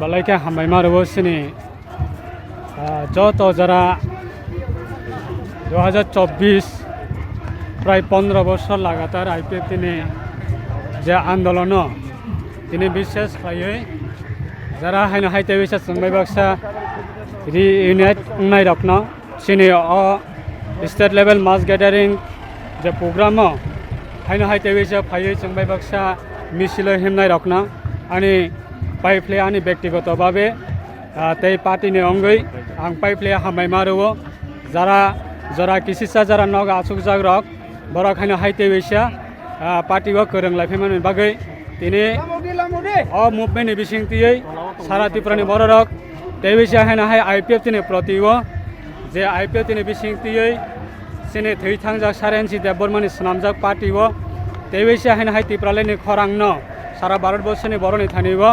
বালাইকে হামাইমার বসিনি যত যারা 2024 প্রায় 15 বছর লাগাতার আইপিএফ তিনি যে আন্দোলন তিনি বিশেষ খাইয়ে যারা হাইনো হাইতে বিশেষ সংবাই বাক্সা রিইউনাইট নাই রকন সিনি স্টেট লেভেল মাস গ্যাদারিং যে প্রোগ্রাম হাইনো হাইতে বিশেষ ফাইয়ে সংবাই বাক্সা মিছিল হিমনাই রকন आंनि पाइप्ले आंनि व्यक्तिगतभावे तै पार्टीनि अंगै आं पाइप्ले हामबाय मारो जरा जरा किसिसा जरा नग आसुक जाग्रक बरक हाइनो हाइते बैसा पार्टी को फोरोंलायफैमानि बागै दिनै मुभमेन्टनि बिसिंथियै सारा त्रिपुरानि बररक तै बैसा हाइनो हाय आइपिएफ तिनि प्रतियो जे आइपिएफ तिनि बिसिंथियै सिनि थैथांजाक सारेन्सि देबबर्मानि स्नामजाक पार्टीयो तै बैसा हाइनो हाय त्रिपुरालायनि खरांनो सारा भारतवर्षनि बर'नि थानिब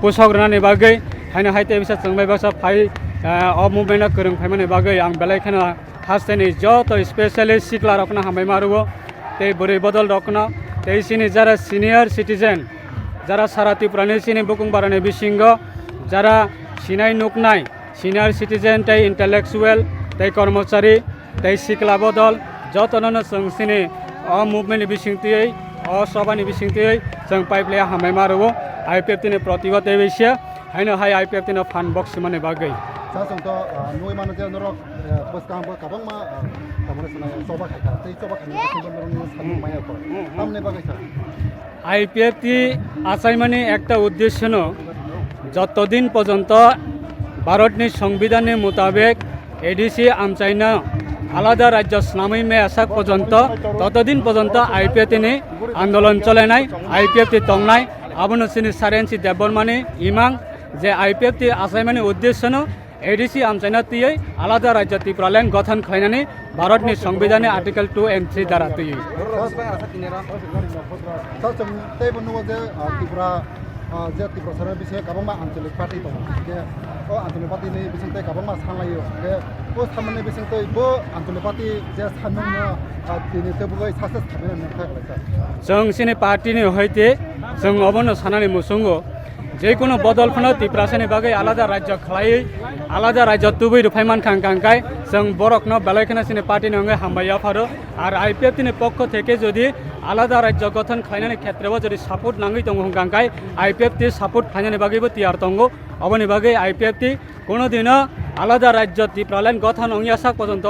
पोसग्रानि बागै हाइनो हाइते बिसा जोंबाय बासा फाइ मुभमेन्टआ फोरोंफायमानि बागै आं बेलायखाना हास्थायनि जत स्पेशली सिख्ला रखना हामबाय मारुओ तै बोरै बदल रखना तै सिनि जरा सिनियर सिटिजेन जरा सारा त्रिपुरानि सिनि बुकुं बारानि बिसिंग जरा सिनाय नुकनाय सिनियर सिटिजेन तै इन्टेलेक्चुएल तै कर्मचारी तै सिख्ला बदल जतननो जों सिनि मुभमेन्टनि बिसिंथियै सभानि बिसिंथियै जों पाइप्ले हामबाय मारुओ आइपिएफ तिनि प्रतिगत बैसा हाइनो हाय आइपिएफ तिनि फान बक्स माने बागै सासंत नुय माने जे नरक बसकांबो काबंमा तामने सना सभा खायखा तै सभा खायनि बिसिंग साननि माया को तामने बागै सा आइपिएफ ति आसायमानि একটা उद्देश्य न যতদিন পর্যন্ত ভারতनि সংবিধানनि মোতাবেক एडीसी আমচাইনা আলাদা রাজ্য স্নামই মে আসা পর্যন্ত ততদিন পর্যন্ত আইপিএফ তিনি আন্দোলন চলে নাই আইপিএফ তি তংনাই আবনো সিনি সারেন্সি দেববর্মানি ইমাং যে আইপিএফ তি আসাইমানি উদ্দেশ্য ন एडीसी আমচাইনা তিयै আলাদা রাজ্য ত্রিপুরাল্যান্ড গঠন খাইনানি ভারতनि সংবিধানে आर्टिकल 2 and 3 দ্বারা তিयै सासं तै बनु जे त्रिपुरा जे त्रिपुरा सारा बिसे काबंमा आंचलिक पार्टी दं जे आंचलिक पार्टी नि बिसिंथै काबंमा सानलायो जे सामने बिसिंथै बो आंचलिक पार्टी जे साननो दिनै तेबुगै सासे थाबैना नखागलायसा जों सिनि पार्टीनि हयते जों अबनो सानानि मुसुंगो जेकुनो बदलखौनो त्रिपुरानि बागै आलादा राज्य खालायै आलादा राज्य तुबै रुफायमान खांखांखाय जों बरकनो बेलायखाना सिनि पार्टीनि अंगे हामबाया फारो আর আইপিএফ तिनि पक्ष থেকে যদি আলাদা রাজ্য গঠন খাইনাनि ক্ষেত্রেও যদি সাপোর্ট नांगै दङ हंगांखाय आइपिएफ ति सापोर्ट खाइनानि बागैबो तियार दङ अबनि बागै आइपिएफ ति कोनो दिनो आलादा राज्य त्रिपुराल्यान्ड गठन अंगियासा पर्यन्त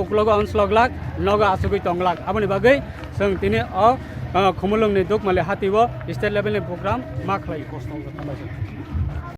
उक्लग अनस्लगलाक नग आसुगै तंगलाक अबनि बागै जों तिनि खुमुलुंनि दुख माले हातिबो स्टेट लेभेलनि प्रग्राम मा खालायो